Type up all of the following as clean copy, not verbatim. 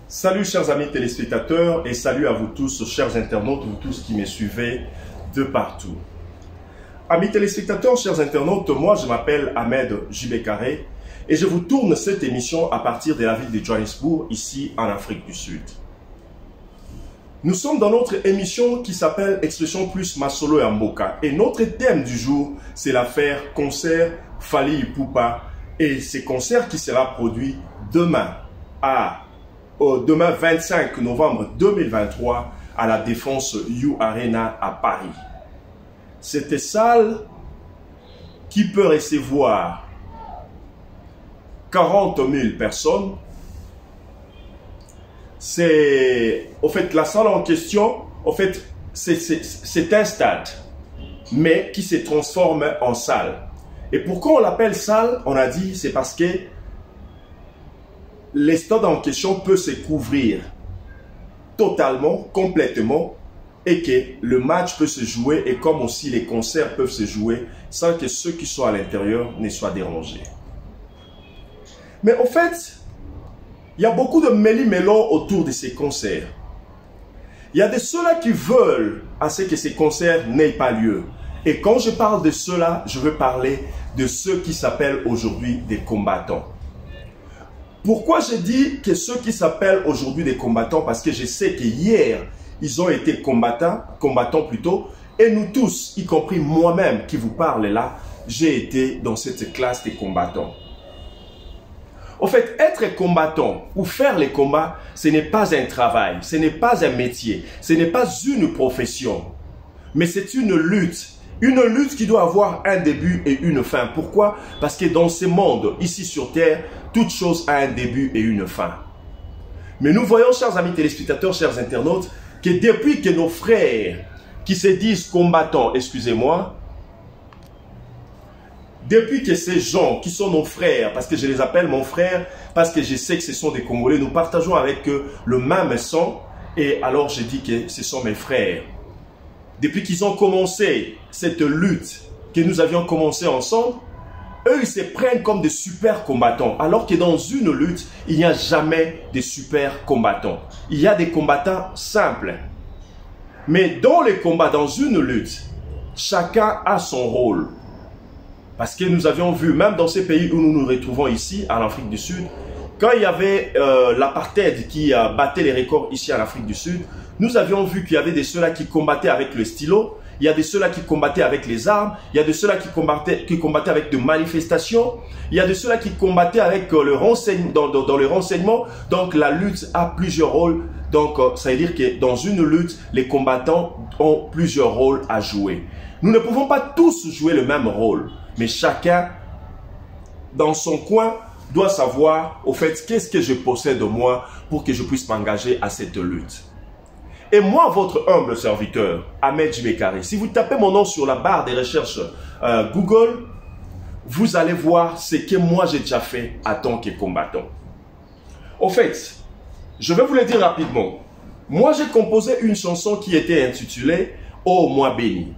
Salut chers amis téléspectateurs et salut à vous tous, chers internautes, vous tous qui me suivez de partout. Amis téléspectateurs, chers internautes, moi je m'appelle Ahmed Jibekare et je vous tourne cette émission à partir de la ville de Johannesburg, ici en Afrique du Sud. Nous sommes dans notre émission qui s'appelle Expression Plus Masolo et Mboka et notre thème du jour c'est l'affaire concert Fally Ipupa et ce concert qui sera produit demain demain 25 novembre 2023 à la Défense You Arena à Paris. Cette salle qui peut recevoir 40 000 personnes. C'est, au fait, la salle en question, au fait, c'est un stade, mais qui se transforme en salle. Et pourquoi on l'appelle salle? On a dit, c'est parce que les stades en question peuvent se couvrir totalement, complètement, et que le match peut se jouer, et comme aussi les concerts peuvent se jouer, sans que ceux qui sont à l'intérieur ne soient dérangés. Mais en fait, il y a beaucoup de méli-mélo autour de ces concerts. Il y a de ceux-là qui veulent à ce que ces concerts n'aient pas lieu. Et quand je parle de ceux-là, je veux parler de ceux qui s'appellent aujourd'hui des combattants. Pourquoi je dis que ceux qui s'appellent aujourd'hui des combattants? Parce que je sais qu'hier, ils ont été combattants plutôt, et nous tous, y compris moi-même qui vous parle là, j'ai été dans cette classe des combattants. En fait, être combattant ou faire les combats, ce n'est pas un travail, ce n'est pas un métier, ce n'est pas une profession, mais c'est une lutte. Une lutte qui doit avoir un début et une fin. Pourquoi? Parce que dans ce monde, ici sur Terre, toute chose a un début et une fin. Mais nous voyons, chers amis téléspectateurs, chers internautes, que depuis que nos frères qui se disent combattants, excusez-moi, depuis que ces gens qui sont nos frères, parce que je les appelle mon frère, parce que je sais que ce sont des Congolais, nous partageons avec eux le même sang, et alors je dis que ce sont mes frères. Depuis qu'ils ont commencé cette lutte que nous avions commencé ensemble, eux ils se prennent comme des super combattants, alors que dans une lutte, il n'y a jamais de super combattants. Il y a des combattants simples. Mais dans les combats, dans une lutte, chacun a son rôle. Parce que nous avions vu, même dans ces pays où nous nous retrouvons ici, en Afrique du Sud, quand il y avait l'apartheid qui battait les records ici en Afrique du Sud, nous avions vu qu'il y avait de ceux-là qui combattaient avec le stylo, il y a de ceux-là qui combattaient avec les armes, il y a de ceux-là qui combattaient avec des manifestations, il y a de ceux-là qui combattaient avec le renseignement, dans le renseignement. Donc la lutte a plusieurs rôles. Donc ça veut dire que dans une lutte, les combattants ont plusieurs rôles à jouer. Nous ne pouvons pas tous jouer le même rôle, mais chacun, dans son coin, doit savoir, au fait, qu'est-ce que je possède de moi pour que je puisse m'engager à cette lutte. Et moi, votre humble serviteur, Ahmed Jibekare, si vous tapez mon nom sur la barre des recherches Google, vous allez voir ce que moi j'ai déjà fait en tant que combattant. Au fait, je vais vous le dire rapidement. Moi, j'ai composé une chanson qui était intitulée « Oh, moi béni ».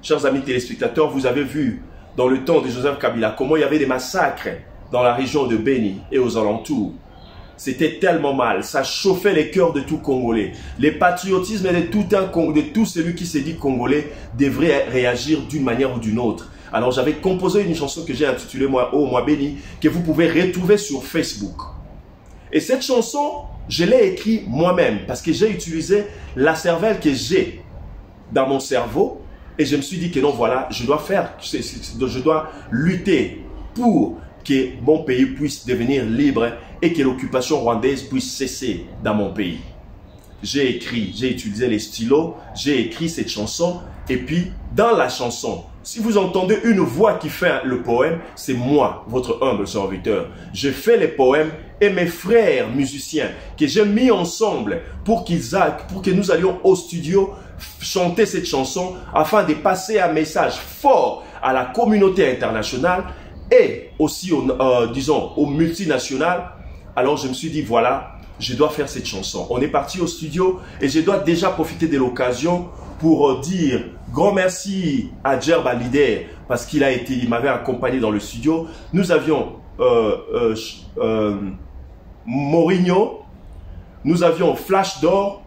Chers amis téléspectateurs, vous avez vu dans le temps de Joseph Kabila comment il y avait des massacres dans la région de Béni et aux alentours. C'était tellement mal, ça chauffait les cœurs de tout Congolais. Les patriotismes de tout celui qui s'est dit Congolais devrait réagir d'une manière ou d'une autre. Alors j'avais composé une chanson que j'ai intitulée « Oh, moi béni » que vous pouvez retrouver sur Facebook. Et cette chanson, je l'ai écrite moi-même parce que j'ai utilisé la cervelle que j'ai dans mon cerveau. Et je me suis dit que non, voilà, je dois lutter pour que mon pays puisse devenir libre et que l'occupation rwandaise puisse cesser dans mon pays. J'ai écrit, j'ai utilisé les stylos, j'ai écrit cette chanson. Et puis, dans la chanson, si vous entendez une voix qui fait le poème, c'est moi, votre humble serviteur. Je fais les poèmes et mes frères musiciens que j'ai mis ensemble pour que nous allions au studio chanter cette chanson afin de passer un message fort à la communauté internationale et aussi, disons, aux multinationales. Alors je me suis dit, voilà, je dois faire cette chanson. On est parti au studio et je dois déjà profiter de l'occasion pour dire grand merci à Djerba Lider parce qu'il m'avait accompagné dans le studio. Nous avions Mourinho, nous avions Flash d'Or,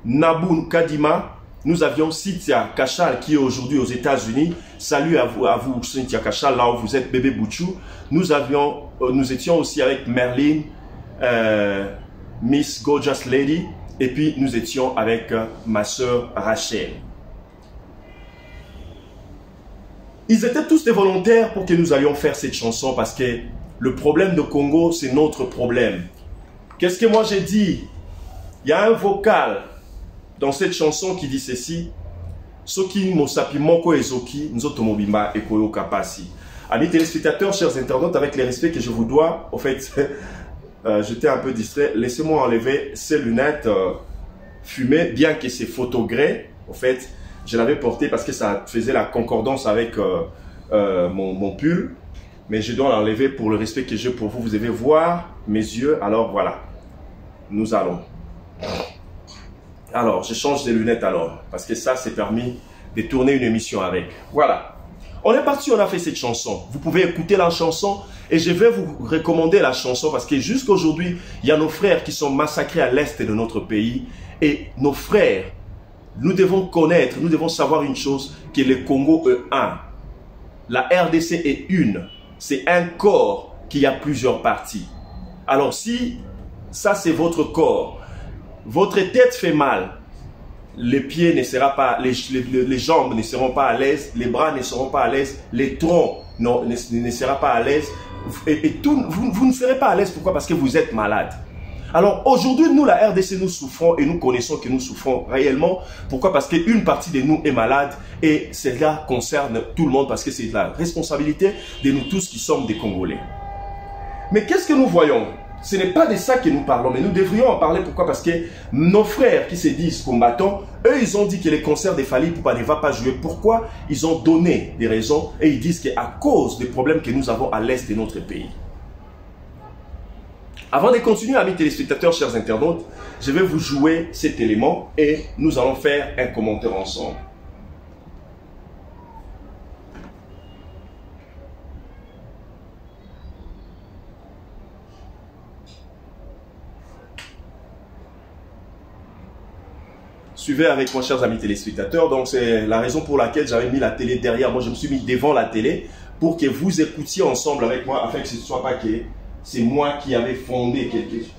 Nabou Kadima, nous avions Cynthia Kachal qui est aujourd'hui aux États-Unis. Salut à vous Cynthia Kachal, là où vous êtes, bébé Bouchou. Nous étions aussi avec Merlin, Miss Gorgeous Lady, et puis nous étions avec ma soeur Rachel. Ils étaient tous des volontaires pour que nous allions faire cette chanson parce que le problème de Congo, c'est notre problème. Qu'est-ce que moi j'ai dit? Il y a un vocal dans cette chanson qui dit ceci. Soki mosapi moko ezoki nzoto mobimba ekoyo kapasi. Amis téléspectateurs, chers internautes, avec les respects que je vous dois, au fait, j'étais un peu distrait. Laissez-moi enlever ces lunettes fumées, bien que c'est photogré. Au fait, je l'avais porté parce que ça faisait la concordance avec mon pull. Mais je dois l'enlever pour le respect que j'ai pour vous. Vous devez voir mes yeux. Alors voilà, nous allons. Alors, je change des lunettes alors. Parce que ça, c'est permis de tourner une émission avec. Voilà. On est parti, on a fait cette chanson. Vous pouvez écouter la chanson et je vais vous recommander la chanson parce que jusqu'à aujourd'hui, il y a nos frères qui sont massacrés à l'est de notre pays. Et nos frères, nous devons connaître, nous devons savoir une chose, que le Congo est un. La RDC est une. C'est un corps qui a plusieurs parties. Alors si ça c'est votre corps, votre tête fait mal, les pieds ne seront pas, les jambes ne seront pas à l'aise, les bras ne seront pas à l'aise, les troncs ne seront pas à l'aise, et tout, vous ne serez pas à l'aise. Pourquoi? Parce que vous êtes malade. Alors aujourd'hui, nous, la RDC, nous souffrons et nous connaissons que nous souffrons réellement. Pourquoi? Parce qu'une partie de nous est malade et cela concerne tout le monde parce que c'est la responsabilité de nous tous qui sommes des Congolais. Mais qu'est-ce que nous voyons? Ce n'est pas de ça que nous parlons, mais nous devrions en parler. Pourquoi? Parce que nos frères qui se disent combattants, eux, ils ont dit que les concerts des Fally Ipupa ne va pas jouer. Pourquoi? Ils ont donné des raisons et ils disent qu'à cause des problèmes que nous avons à l'est de notre pays. Avant de continuer, amis téléspectateurs, chers internautes, je vais vous jouer cet élément et nous allons faire un commentaire ensemble. Suivez avec moi, chers amis téléspectateurs. Donc, c'est la raison pour laquelle j'avais mis la télé derrière moi. Je me suis mis devant la télé pour que vous écoutiez ensemble avec moi, afin que ce ne soit pas que c'est moi qui avais fondé quelque chose.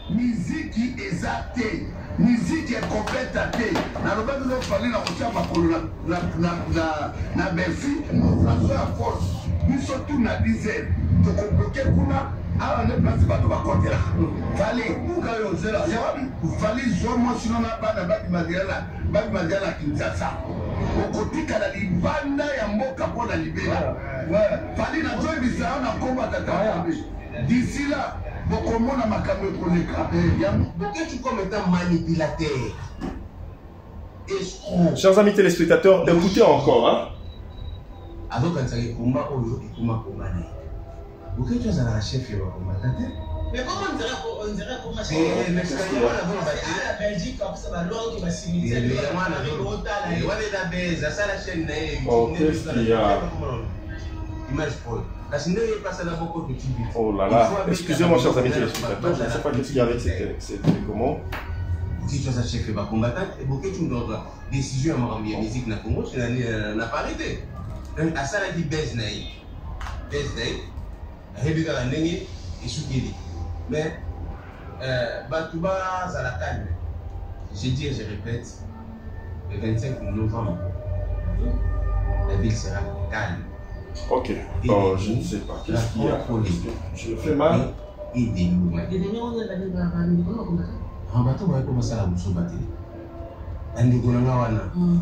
Musique exatée, musique complète à thé. Na roba nous parler na kocha makolo na Bercy, François à force. Nous surtout na dizaine. To bloquer kuna à ne place pas to bakote là. Fallait pour ka yo zela. Fallait zo mo sinon na ba na ba madiala Kinshasa. Okotika na libanda ya mboka pona libera. Fallait na zo bizarre na komba tata. D'ici là Bokomona makambo ekoleka. Pourquoi tu comme étant manipulateur? Chers amis téléspectateurs, écoutez encore. Hein? Alors quand ça est combat aujourd'hui, comment combattre? Pourquoi tu as un chef et combattre? Mais comment on dirait comment ça? Mais c'est la Belgique comme ça va l'autre qui va civiliser. Le la base, ça la chaîne qu'est-ce qu'il y a? Image pour. Oh là là, excusez-moi chers amis téléspectateurs, je ne sais pas qu'est-ce qu'il y a avec cette télécommande. Si tu as chef et combattant, et beaucoup de décisions à ma musique na Congo, je n'ai pas arrêté. À ça, la dit baisse naïf. Baisse naïf, réduire la nengue et soukiri. Mais, Batouba, ça la calme. Je dis et je répète, le 25 novembre, la ville sera calme. Ok, bon, je ne sais pas. Qu'est-ce qu'il y a? Je le fais mal.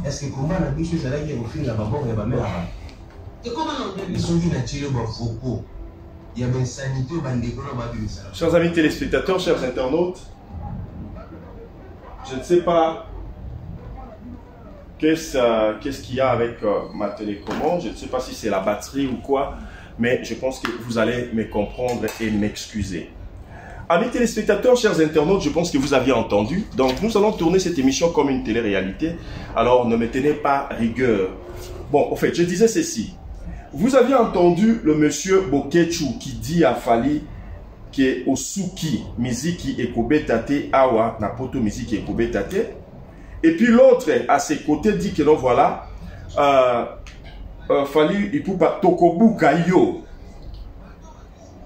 Est-ce que comment la biche est allée au fil de la bord et la mère? Ils sont venus à tirer au faucon. Il y avait une sanité au bandécola. Chers amis téléspectateurs, chers internautes, je ne sais pas qu'est-ce qu'il y a avec ma télécommande. Je ne sais pas si c'est la batterie ou quoi, mais je pense que vous allez me comprendre et m'excuser. Amis téléspectateurs, chers internautes, je pense que vous aviez entendu. Donc, nous allons tourner cette émission comme une télé-réalité. Alors, ne me tenez pas rigueur. Bon, au fait, je disais ceci. Vous aviez entendu le monsieur Bokechu qui dit à Fali que Osuki, Miziki et Kobetate, Awa, Napoto Miziki et Kobetate. Et puis l'autre, à ses côtés, dit que non, voilà, Fali Ipupa Tokobu Kayo.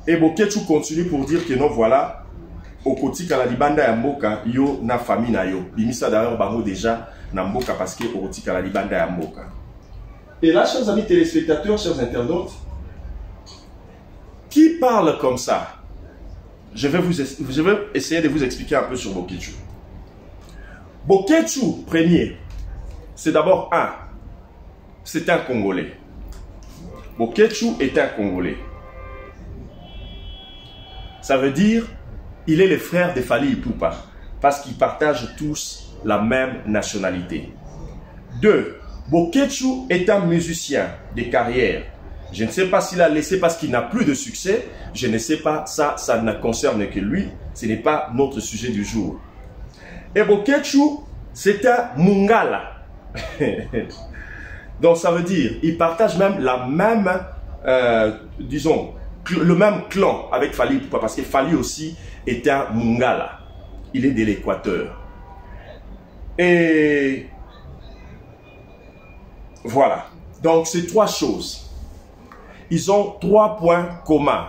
Et Bokechu continue pour dire que non, voilà, Okoti Kalalibanda Yamboka, yo na famille na yo. Bimisa d'ailleurs, bango déjà, Namboka parce que Okoti Kalalibanda Yamboka. Et là, chers amis téléspectateurs, chers internautes, qui parle comme ça? Je vais essayer de vous expliquer un peu sur Bokechu. Bokechu, premier, c'est d'abord c'est un Congolais. Bokechu est un Congolais. Ça veut dire, il est le frère de Fali Ipupa, parce qu'ils partagent tous la même nationalité. 2. Bokechu est un musicien de carrière. Je ne sais pas s'il a laissé parce qu'il n'a plus de succès. Je ne sais pas, ça ne concerne que lui. Ce n'est pas notre sujet du jour. Et Bokechu, c'est un Mungala. Donc ça veut dire, il partage même la même, disons, le même clan avec Fali Ipupa, parce que Fali aussi est un Mungala. Il est de l'Équateur. Et voilà. Donc c'est trois choses. Ils ont 3 points communs.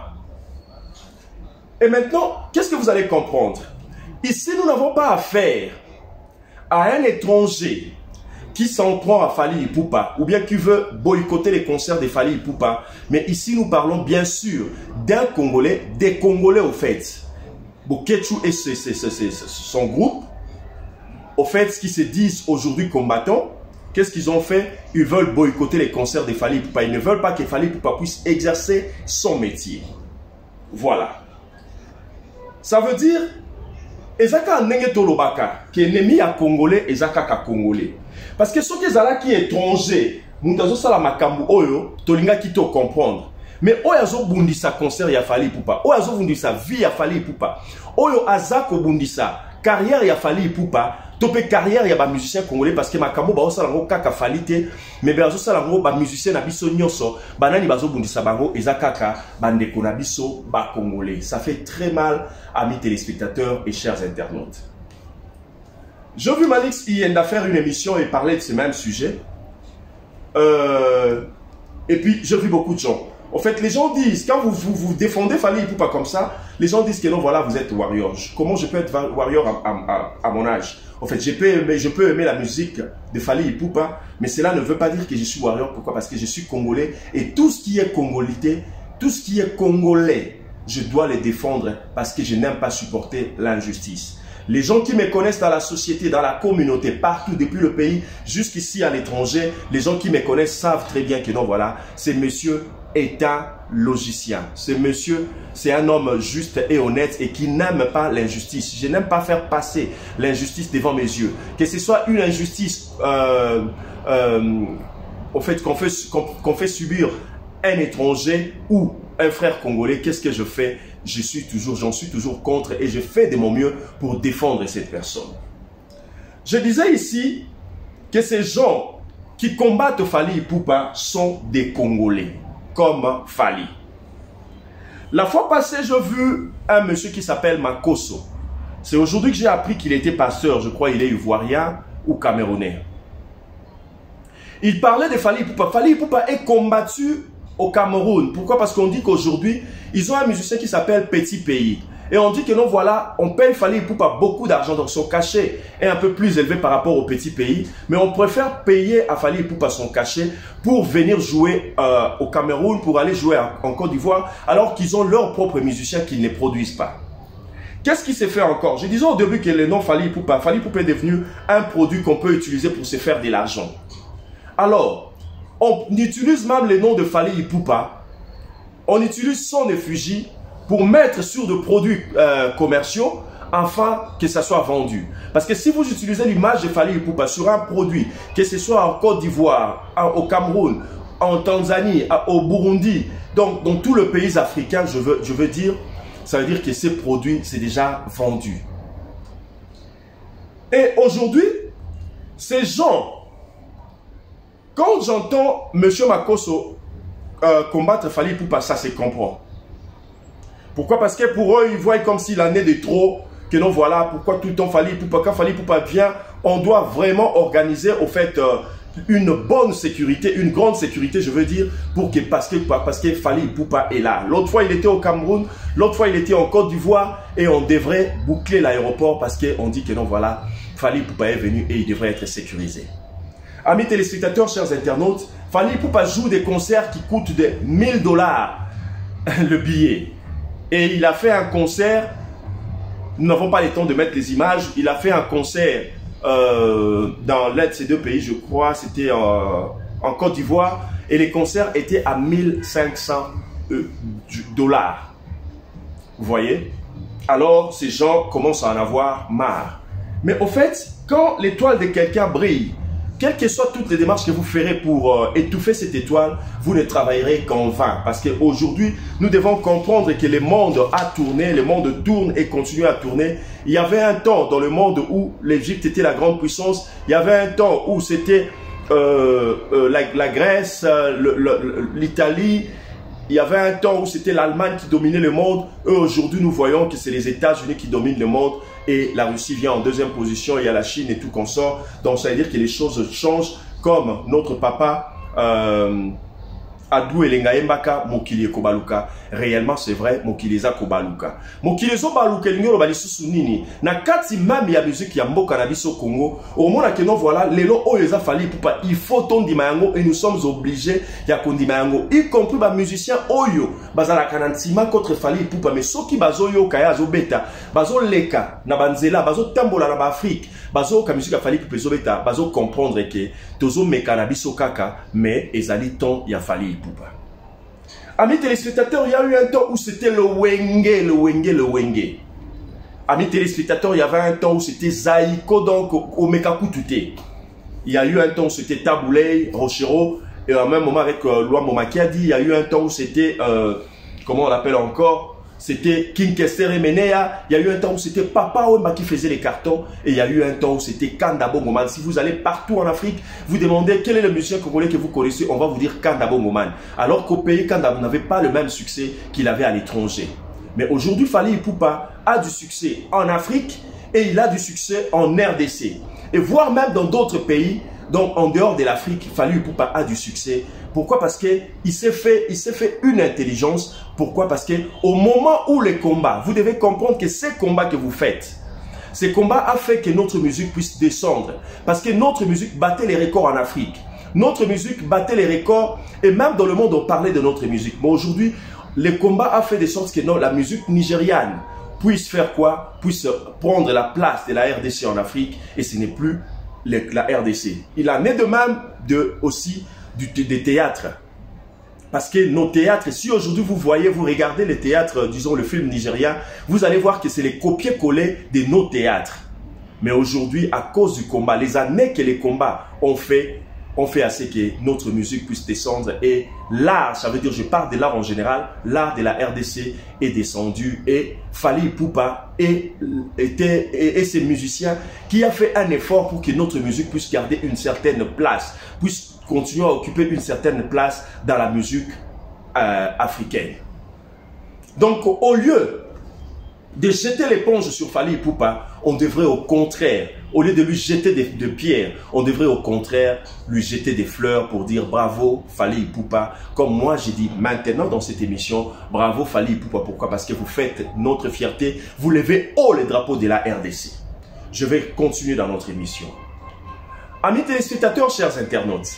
Et maintenant, qu'est-ce que vous allez comprendre? Ici, nous n'avons pas affaire à un étranger qui s'en prend à Fali Ipupa ou bien qui veut boycotter les concerts de Fali Ipupa. Mais ici, nous parlons bien sûr d'un Congolais, des Congolais au fait. Bokechu et son groupe, au fait, ce qui se disent aujourd'hui combattants, qu'est-ce qu'ils ont fait? Ils veulent boycotter les concerts de Fali Ipupa. Ils ne veulent pas que Fali Ipupa puisse exercer son métier. Voilà. Ça veut dire, ezaka nenge tolobaka, que nemi a Congolais, ezaka ka Congolais. Parce que ceux qui sont qui étrangers, muntazo sala makambu oyo, tolinga kito comprendre. Mais oyo azo bundisa concert ya Fali Ipupa, oyo azo bundisa vie ya Fali Ipupa, oyo azako bundisa carrière ya Fali Ipupa, topé carrière ya ba musicien congolais parce que makambo ba osala ngo kaka falite mais ba osala ngo ba musicien na biso nyonso banani bazo bundisa bango ezakaka bandeko na biso ba congolais. Ça fait très mal, amis téléspectateurs et chers internautes. J'ai vu Malix Iyenda faire une émission et parler de ce même sujet. Et puis j'ai vu beaucoup de gens. En fait, les gens disent, quand vous défendez Fali Ipupa comme ça, les gens disent que non, voilà, vous êtes warrior. Comment je peux être warrior à mon âge? En fait, je peux aimer la musique de Fali Ipupa, mais cela ne veut pas dire que je suis warrior. Pourquoi? Parce que je suis congolais et tout ce qui est congolité, tout ce qui est congolais, je dois les défendre parce que je n'aime pas supporter l'injustice. Les gens qui me connaissent dans la société, dans la communauté, partout, depuis le pays, jusqu'ici à l'étranger, les gens qui me connaissent savent très bien que non, voilà, ce monsieur est un logicien. Ce monsieur, c'est un homme juste et honnête et qui n'aime pas l'injustice. Je n'aime pas faire passer l'injustice devant mes yeux. Que ce soit une injustice au fait, qu'on fait subir un étranger ou un frère congolais, qu'est-ce que je fais? J'en suis toujours contre et je fais de mon mieux pour défendre cette personne. Je disais ici que ces gens qui combattent Fali Ipupa sont des Congolais, comme Fali. La fois passée, j'ai vu un monsieur qui s'appelle Makoso. C'est aujourd'hui que j'ai appris qu'il était pasteur, je crois qu'il est ivoirien ou camerounais. Il parlait de Fali Ipupa. Fali Ipupa est combattu au Cameroun. Pourquoi? Parce qu'on dit qu'aujourd'hui, ils ont un musicien qui s'appelle Petit Pays. Et on dit que non, voilà, on paye Fali Ipupa beaucoup d'argent. Donc son cachet est un peu plus élevé par rapport au Petit Pays. Mais on préfère payer à Fali Ipupa son cachet pour venir jouer au Cameroun, pour aller jouer en Côte d'Ivoire, alors qu'ils ont leurs propres musiciens qu'ils ne produisent pas. Qu'est-ce qui s'est fait encore? Je disais au début que le nom Fali Ipupa est devenu un produit qu'on peut utiliser pour se faire de l'argent. Alors, on utilise même le nom de Fali Ipupa, on utilise son effigie pour mettre sur des produits commerciaux afin que ça soit vendu. Parce que si vous utilisez l'image de Fali Ipupa sur un produit, que ce soit en Côte d'Ivoire, au Cameroun, en Tanzanie, au Burundi, donc dans tout le pays africain, je veux dire, ça veut dire que ces produits, c'est déjà vendu. Et aujourd'hui, ces gens, quand j'entends M. Makoso combattre Fally Ipupa, ça se comprend. Pourquoi? Parce que pour eux, ils voient comme si l'année de trop, que non, voilà, pourquoi tout le temps Fally Ipupa, quand Fally Ipupa vient, on doit vraiment organiser, au fait, une bonne sécurité, une grande sécurité, je veux dire, parce que Fally Ipupa est là. L'autre fois, il était au Cameroun, l'autre fois, il était en Côte d'Ivoire, et on devrait boucler l'aéroport parce qu'on dit que non, voilà, Fally Ipupa est venu et il devrait être sécurisé. Amis téléspectateurs, chers internautes, Fally Ipupa joue des concerts qui coûtent des 1000 $ le billet. Et il a fait un concert, nous n'avons pas le temps de mettre les images, il a fait un concert dans l'un de ces deux pays, je crois, c'était en Côte d'Ivoire, et les concerts étaient à 1500 $. Vous voyez? Alors, ces gens commencent à en avoir marre. Mais au fait, quand l'étoile de quelqu'un brille, quelles que soient toutes les démarches que vous ferez pour étouffer cette étoile, vous ne travaillerez qu'en vain. Parce qu'aujourd'hui, nous devons comprendre que le monde a tourné, le monde tourne et continue à tourner. Il y avait un temps dans le monde où l'Égypte était la grande puissance. Il y avait un temps où c'était la Grèce, l'Italie. Il y avait un temps où c'était l'Allemagne qui dominait le monde. Aujourd'hui, nous voyons que c'est les États-Unis qui dominent le monde. Et la Russie vient en deuxième position. Il y a la Chine et tout consort. Donc, ça veut dire que les choses changent. Comme notre papa Adou Elenga Mbaka Mokili Kobaluka. Réellement, c'est vrai, Mokili Eza Kobaluka. Mokili Zo Baluka Lingolo Balisusu Nini. Na kati même ya musique ya mboka na biso Congo. Au moment que non voilà, lelo Oyeza Fally Ipupa. Il faut ton dimango et nous sommes obligés ya kondimango. Y compris ba musicien Oyo. Bazala kanantima contre Fally Ipupa. Mais ceux qui bazo yo kaya zo beta. Bazo leka na banzela. Bazo tambola na ba Afrique. Bazo ka musique ya Fally Ipupa zo beta. Bazo comprendre que tozo mekana biso kaka. Mais ezali ton ya Fally Ipupa. Amis téléspectateurs, il y a eu un temps où c'était le Wenge. Amis téléspectateurs, il y avait un temps où c'était Zaïko, donc au Mekakutute. Il y a eu un temps où c'était Taboulay, Rochero, et à un même moment avec Loa Momakiadi, il y a eu un temps où c'était, comment on l'appelle encore, c'était King Kester et Menea. Il y a eu un temps où c'était Papa Wemba qui faisait les cartons. Et il y a eu un temps où c'était Kanda Bongoman. Si vous allez partout en Afrique, vous demandez quel est le musicien congolais que vous connaissez, on va vous dire Kanda Bongoman. Alors qu'au pays, Kanda, vous n'avez pas le même succès qu'il avait à l'étranger. Mais aujourd'hui, Fally Ipupa a du succès en Afrique et il a du succès en RDC. Et voire même dans d'autres pays, donc en dehors de l'Afrique, Fally Ipupa a du succès. Pourquoi? Parce qu'il s'est fait une intelligence. Pourquoi? Parce qu'au moment où les combats, vous devez comprendre que ces combats que vous faites, ces combats a fait que notre musique puisse descendre. Parce que notre musique battait les records en Afrique. Notre musique battait les records et même dans le monde on parlait de notre musique. Mais aujourd'hui, les combats a fait de sorte que non, la musique nigériane puisse faire quoi? Puisse prendre la place de la RDC en Afrique et ce n'est plus la RDC. Il en est de même aussi des théâtres. Parce que nos théâtres, si aujourd'hui vous voyez, vous regardez les théâtres, disons le film nigérien, vous allez voir que c'est les copier-coller de nos théâtres. Mais aujourd'hui, à cause du combat, les années que les combats ont fait assez que notre musique puisse descendre. Et l'art, ça veut dire, je parle de l'art en général, l'art de la RDC est descendu. Et Fally Ipupa et ces musiciens qui a fait un effort pour que notre musique puisse garder une certaine place, puisse continuer à occuper une certaine place dans la musique africaine. Donc, au lieu de jeter l'éponge sur Fally Ipupa, on devrait au contraire, au lieu de lui jeter des pierres, on devrait au contraire lui jeter des fleurs pour dire bravo Fally Ipupa. Comme moi j'ai dit maintenant dans cette émission, bravo Fally Ipupa. Pourquoi? Parce que vous faites notre fierté, vous levez haut les drapeaux de la RDC. Je vais continuer dans notre émission. Amis téléspectateurs, chers internautes,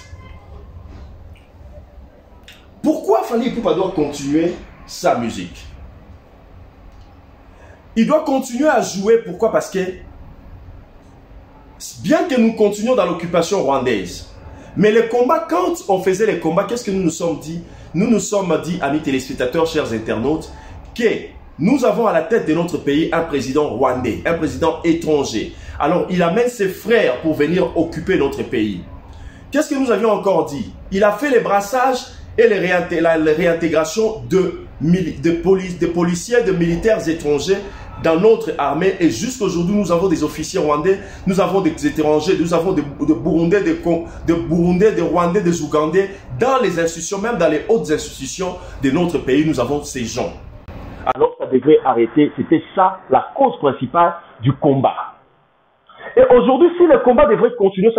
pourquoi Fally Ipupa doit continuer sa musique? Il doit continuer à jouer. Pourquoi? Parce que bien que nous continuions dans l'occupation rwandaise, mais les combats, quand on faisait les combats, qu'est-ce que nous nous sommes dit? Nous nous sommes dit, amis téléspectateurs, chers internautes, que nous avons à la tête de notre pays un président rwandais, un président étranger. Alors, il amène ses frères pour venir occuper notre pays. Qu'est-ce que nous avions encore dit? Il a fait les brassages et la réintégration de policiers, de militaires étrangers dans notre armée. Et jusqu'aujourd'hui, nous avons des officiers rwandais, nous avons des étrangers, nous avons des Burundais, des Rwandais, des Ougandais. Dans les institutions, même dans les hautes institutions de notre pays, nous avons ces gens. Alors ça devrait arrêter. C'était ça la cause principale du combat. Et aujourd'hui, si le combat devrait continuer,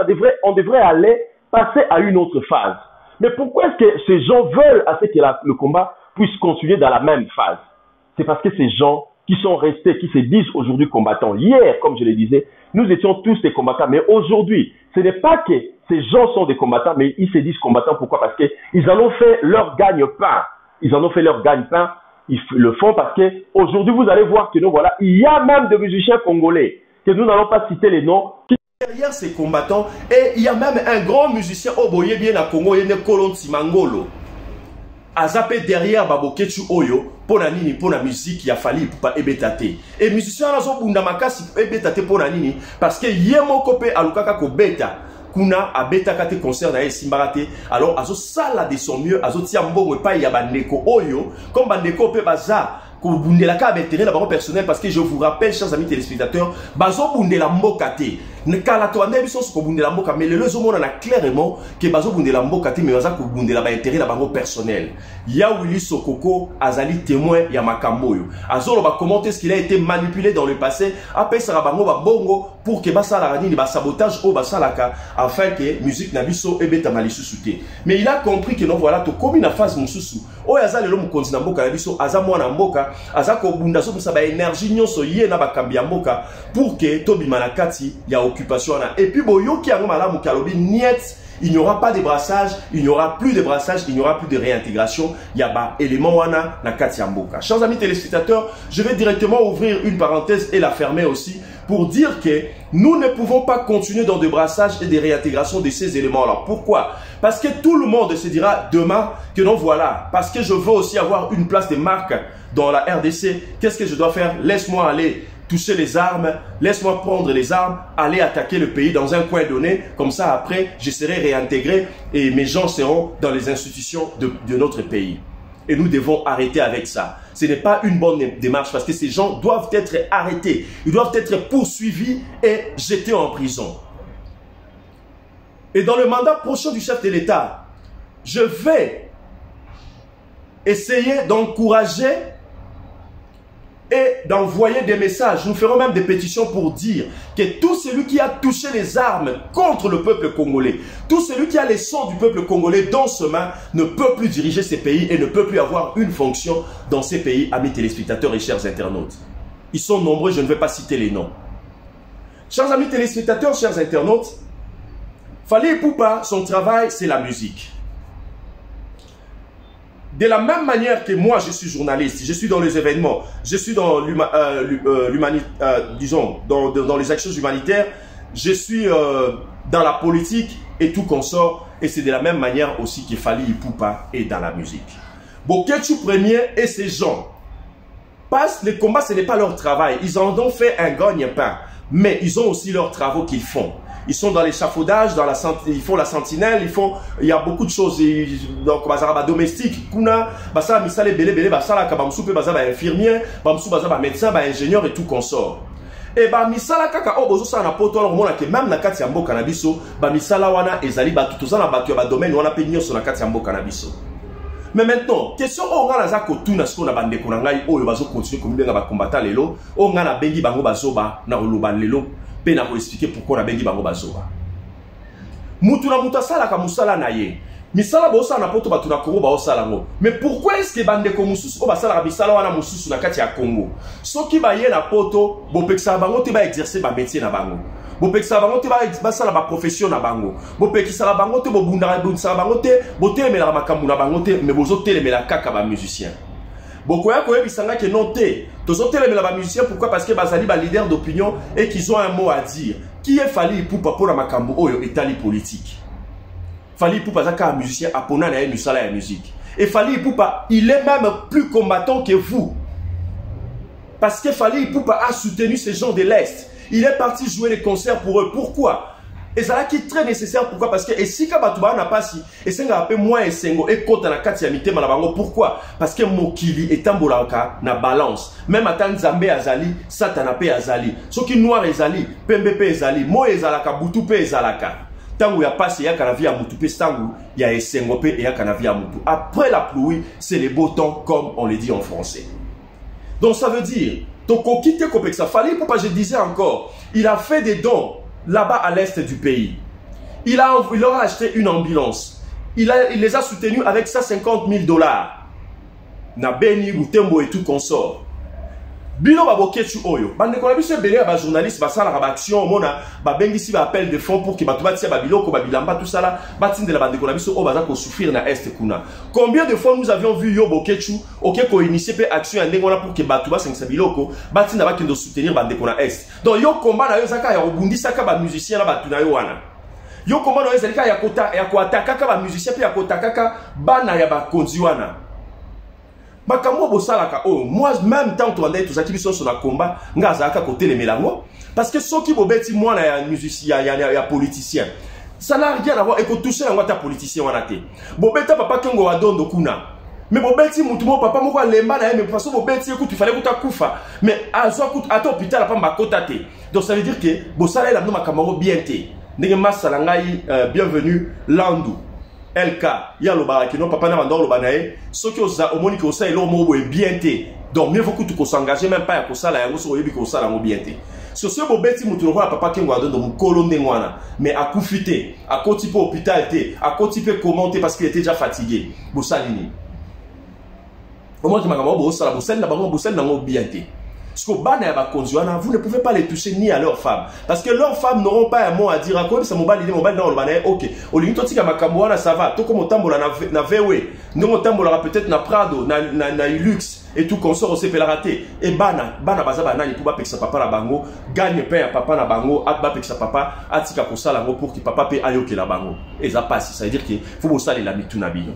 on devrait aller passer à une autre phase. Mais pourquoi est-ce que ces gens veulent à ce que le combat puisse continuer dans la même phase? C'est parce que ces gens qui sont restés, qui se disent aujourd'hui combattants. Hier, comme je le disais, nous étions tous des combattants. Mais aujourd'hui, ce n'est pas que ces gens sont des combattants, mais ils se disent combattants. Pourquoi? Parce qu'ils en ont fait leur gagne-pain. Ils en ont fait leur gagne-pain. Ils le font parce que aujourd'hui, vous allez voir que nous, voilà, il y a même des musiciens congolais que nous n'allons pas citer les noms. Derrière ces combattants, et il y a même un grand musicien au Boye bien à Congo, il y a Kolon Timangolo. Azapé derrière Babokechu Oyo, pour la nini, pour la musique, il a fallu pour pas ébetate. Et musicien a zo bunda makasi pour ébetate pour la nini, parce que yemo kopé alukaka ko beta. Kuna abeta kate concert na simbarate, alors azo sala de son mieux, azo tia mbongo pa ya bandeko Oyo, comme bandeko pe baza. Bundela ka intérêt d'abord personnel parce que je vous rappelle, chers amis téléspectateurs, bazo bundela mbokate. Ne kala to ande biso ko bundela mboka, mais le lezo mona na clairement que bazo bundela mbokate mais baza ko bundela ba intérêt d'abord personnel. Ya Willy Sokoko azali témoin ya makambo yo. Azolo ba commenter ce qu'il a été manipulé dans le passé, après ça bango ba bongo pour que basa la rani ba sabotage au basalaka afin que musique na biso ebeta malisusuté. Mais il a compris que non voilà to comme une phase mususu. O azali lo mukonzi na mboka na biso azamwa na mboka azako bunda so musa ba énergie nyonso yé na bakambi ya mboka pour que tobima na kati ya occupation na. Et puis boyoki yango malamu kalobi niet, il n'y aura pas de brassage, il n'y aura plus de brassage, il n'y aura plus de réintégration. Il y a ba élément wana na kati ya mboka. Chers amis téléspectateurs, je vais directement ouvrir une parenthèse et la fermer aussi pour dire que nous ne pouvons pas continuer dans des brassages et des réintégrations de ces éléments-là. Pourquoi? Parce que tout le monde se dira demain que non voilà, parce que je veux aussi avoir une place de marque dans la RDC, qu'est-ce que je dois faire? Laisse-moi aller toucher les armes, laisse-moi prendre les armes, aller attaquer le pays dans un coin donné, comme ça après je serai réintégré et mes gens seront dans les institutions de notre pays. Et nous devons arrêter avec ça. Ce n'est pas une bonne démarche parce que ces gens doivent être arrêtés. Ils doivent être poursuivis et jetés en prison. Et dans le mandat prochain du chef de l'État, je vais essayer d'encourager et d'envoyer des messages. Nous ferons même des pétitions pour dire que tout celui qui a touché les armes contre le peuple congolais, tout celui qui a les sangs du peuple congolais dans ses mains ne peut plus diriger ces pays et ne peut plus avoir une fonction dans ces pays, amis téléspectateurs et chers internautes. Ils sont nombreux, je ne vais pas citer les noms. Chers amis téléspectateurs, chers internautes, Fally Ipupa, son travail, c'est la musique. De la même manière que moi, je suis journaliste, je suis dans les événements, je suis dans dans les actions humanitaires, je suis dans la politique et tout consort. Et c'est de la même manière aussi que Fally Ipupa est dans la musique. Bokechu Premier et ces gens passent les combats, ce n'est pas leur travail. Ils en ont fait un gagne-pain, mais ils ont aussi leurs travaux qu'ils font. Ils sont dans l'échafaudage, ils font la sentinelle, il y a beaucoup de choses. Donc, bazara domestique, kuna, basala misale bele, basala kabamsoupe, bazaba infirmier, bamsou bazaba médecin, ingénieur et tout consort. Et misala kaka obozo sa na poto alors mona ke même na kati ya mboka na biso, misala wana ezali batu tozana batu ya ba domaine wana pe nyonso na kati ya mboka na biso. Mais maintenant, question o ngana za ko tuna siko na bandeko na ngai oyo bazo continuer comme benga ba combattant lelo, o ngana bengi bango bazoba na koloba lelo. Pe na ko expliquer pourquoi na bengi bango bazoba. Mutu na mutu asala ka musala na ye. Misala ba osala na poto batu na Congo ba osala ngo. Mais pourquoi est-ce que bandeko mususu ko basala ka misala wana mususu na kati ya Congo? Soki ba ye na poto, bo pekisa bango te ba exercer ba métier na bango. Bo pekisa bango te ba sala ba profession na bango. Bo pekisa bango te bo bunda bango te, bo telemela makambu na bango te, mais bozo telemela kaka ba musicien. Bokoya koyebisanga ke non te. Tozo telemela ba musicien, pourquoi? Parce que bazali ba leader d'opinion et qu'ils ont un mot à dire. Qui est Fally Ipupa pour la makambo oyo etali politique? Fally Ipupa zaka un musicien apona na musala ya musique. Et Fally Ipupa, il est même plus combattant que vous. Parce que Fally Ipupa a soutenu ces gens de l'Est. Il est parti jouer les concerts pour eux. Pourquoi? Et ça qui est très nécessaire. Pourquoi? Parce que si Kabatuba n'a pas si, et c'est un peu moins et sengo et côte dans la katiamité malabango. Pourquoi? Parce que Mokili est tambolaka na balance. Même à Tanzambé azali, Satanape azali. Ce qui noir ezali, Pembepe ezali, Mo ezalaka, Butupe ezalaka. Tant où il y a passé, il y a Kanavi à Mutupe, tant où il y a Sengope et il y a Kanavi à Mutu. Après la pluie, c'est les beaux temps, comme on le dit en français. Donc ça veut dire, donc on quitte Kopeksa Fali, pourquoi je disais encore, il a fait des dons là-bas à l'est du pays. Il leur a acheté une ambulance. Il les a soutenus avec ça $50 000. Na Beni, Mutembo et tout consort. Bino baboketu oyo. Bande ko na biso belé ba journaliste ba sala ba action mona ba bengi si ba appel de fonds pour que ba tuba tia ba biloko ba bilamba tout ça là ba tindela bande ko na biso o baza ko souffrir na est kuna. Combien de fois nous avions vu yo boketu OK ko initier pe action ndenge na pour que ba tuba 500 biloko ba tinda ba kendo soutenir bande ko na est. Donc yo combat na yo zaka ya obundisa ka ba musicien na ba tuna yo wana. Yo combat na yo zalika ya kota ya ko ataka ka ba musicien pe ya kota kaka bana ya ba konzi wana. Moi même tant qu'on est tous qui sont sur la combat ngazaka côté les mélango parce que ceux qui bobeti moi na musicien ya politicien ça n'a rien à voir et que toucher la ta politicien wana te bobeta papa kengo wadondo kuna mais bobeti mutu mo papa moko lemba na mais parce que bobeti écoute il fallait kuta kufa mais azo kuta ata hôpital pa makota te donc ça veut dire que bosala la no makambo bien te ndenge masala ngai bienvenue Landu LK, ya lo baraki non papa na bandor lo banae, ce qui osa omoni ko sa elo mo bien te. Donc mieux vaut que tu s'engager même pas ya ko sala yango so yebi ko sala mo bien te. So ce bo beti mutu lo papa kengo adondo mo kolonde ngwana, mais a kufite, a koti po hôpital te, a koti pe commenter parce qu'il était déjà fatigué. Bo salini. Au moins que ma maman bo sala bo sel na bango bo sel na mo bien te. Parce que vous ne pouvez pas les toucher ni à leurs femmes. Parce que leurs femmes n'auront pas un mot à dire. À quoi ça mobile dans le banane. Ok. Au lieu de dire que ça va. Tout comme on tambola na VW. Nous on tambola peut-être na Prado, na Hilux et tout qu'on sort au CP la raté. Et bana baza bana ni pouba peksa papa la bango. Gagne père papa na bango. Atba peksa papa. Atika ko sala ngo pour que papa pe ayoke la bango. Et ça passe. Ça veut dire que faut bosser les lami tout nabino.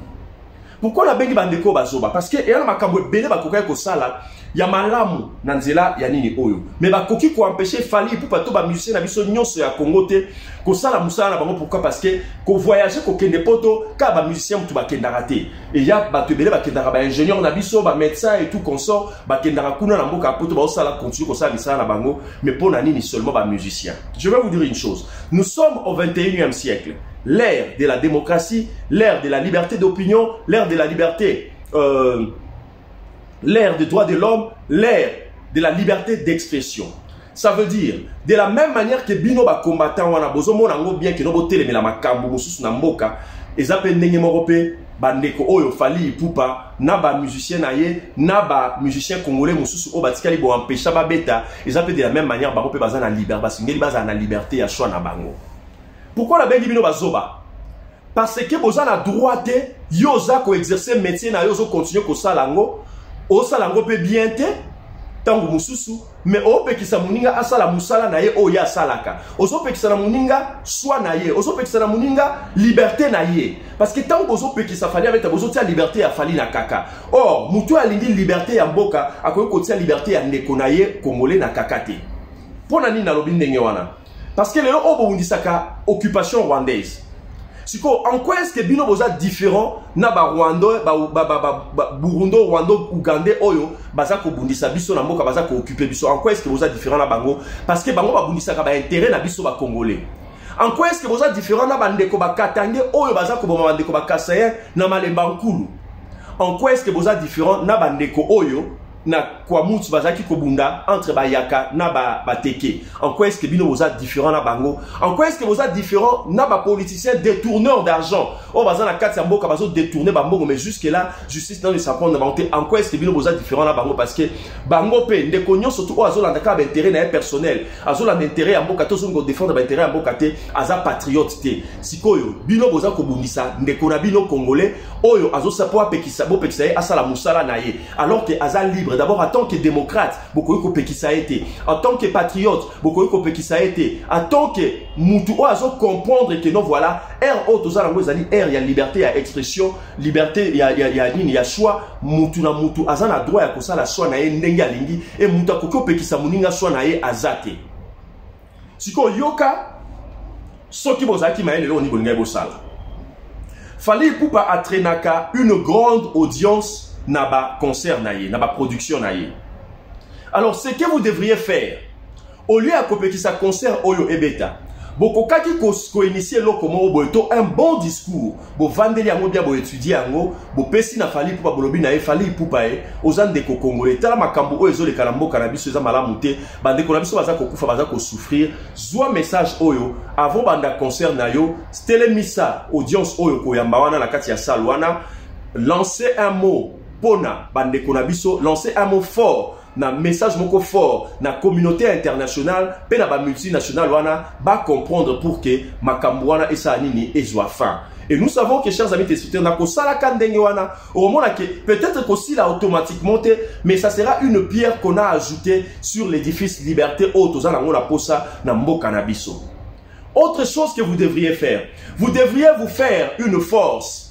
Pourquoi la bengi bandeko bazoba? Parce que y'a makambo bele bakoka ko sala. Ya malamu nanzela ya nini oyo mais bakoki ko empêcher fali pour pas to ba musicien na biso nyonso ya Congo te ko sala musala na bango. Pourquoi? Parce que ko voyager ko kende poto ka ba musicien mutu ba kenda raté et ya ba tebele ba kenda ba ingénieur na biso ba médecin et tout consort ba kenda kuna na mboka poto ba sala continue ko sala misala na bango mais pour na nini seulement ba musicien. Je vais vous dire une chose, nous sommes au 21e siècle, l'ère de la démocratie, l'ère de la liberté d'opinion, l'ère de la liberté l'ère des droits de l'homme, l'ère de la liberté d'expression. Ça veut dire, de la même manière que bino ba combattant wana bozo mona ngo bien que no botelé mais la makambo mususu na mboka ezape ndenge morope bandeko oyo fali pupa na ba musicien na ye na ba musicien congolais mususu o batikali bo empêcher ba beta ezape de la même manière ba rope baza na liberté basingeli baza na liberté ya choix na bango. Pourquoi la bengi bino bazoba? Parce que boza na droit te yoza ko exercer métier na yozo continuer ko salango o salango pe bien te tango mususu mais o pe kisa muninga asala musala na ye o ya salaka ozo pe kisa na muninga soit na ye ozo pe kisa na muninga liberté na ye parce que tango ozo pe kisa fali avec ta bozo tia liberté ya fali na kaka or mutu alingi liberté ya mboka akoki ko tia liberté ya ndeko na ye congolais na kaka te pona nini na lobi ndenge wana parce que lelo obo undisaka occupation rwandaise. En quoi est-ce que bino boza différent na ba Rwanda Burundo Rwando Uganda oyo baza ko bundisa biso na mboka baza ko occuper biso? En quoi est-ce que boza différent na bango? Parce que bango ba bundisa ka ba intérêt na biso ba congolais. En quoi est-ce que boza différent na bandeko ba Katange oyo baza ko boma bandeko ba Kasaye na Malemba Nkulu? En quoi est-ce que boza différent na bandeko oyo na kwa mutu bazaki kobunda entre bayaka na bateke? En quoi est-ce que bino boza différent na bango? En quoi est-ce que boza différent na ba politiciens détourneurs d'argent? Oh baza na kati ya mboka bazo détourner ba mbongo mais jusque là justice dans le sapon de monter. En quoi est-ce que bino boza différent na bango? Parce que bango pe ndeko nyo surtout azo landa ka ba intérêt na personnel azo landa intérêt ya mboka to zo ngo défendre ba intérêt ya mboka te aza patriote te. Sikoyo bino boza ko bundisa ndeko na bino congolais oyo azo sapo apekisa bo pekisa asala musala na ye alors que aza libre. D'abord, en tant que démocrate, beaucoup de pekisa été. En tant que patriote, beaucoup de pekisa été. En tant que mutu, on doit comprendre que non, voilà, air auto za lango zali air, il y a liberté, il y a expression, liberté, il y a choix. Mutu na mutu, azan a droit à kosa la choix na ye ndenga lingi et mutu koko pekisa muninga choix na ye azate. Siko yoka Ce qui vous a dit, Fally Ipupa atrenaka une grande audience naba concert naye, naba production naye. Alors, ce que vous devriez faire, au lieu de copier sa concert Oyo Ebeta, beaucoup qui initié un bon discours, bo vandeli yango bien bo étudier yango, bo pesi na Fally Ipupa bolobi na Fally Ipupa ozan de Congolais tala makambo oyo ezole kalambo cannabis eza malamu te, bande ko na biso baza ko kufa baza ko souffrir, zwa message oyo avant banda concert na yo, telemisa audience oyo ko yamba wana na kati ya salle wana, lancer un mot pona bande ko na biso, lancer un mot fort na message moko fort na communauté internationale pe na ba multinationale wana ba comprendre pour que makambo wana esa nini ezwa fin. Et nous savons que, chers amis téléspectateurs, na ko sala kandenge wana au moment que peut-être qu'aussi là automatiquement mais ça sera une pierre qu'on a ajoutée sur l'édifice liberté auto za na posa na mboka na biso. Autre chose que vous devriez faire, vous devriez vous faire une force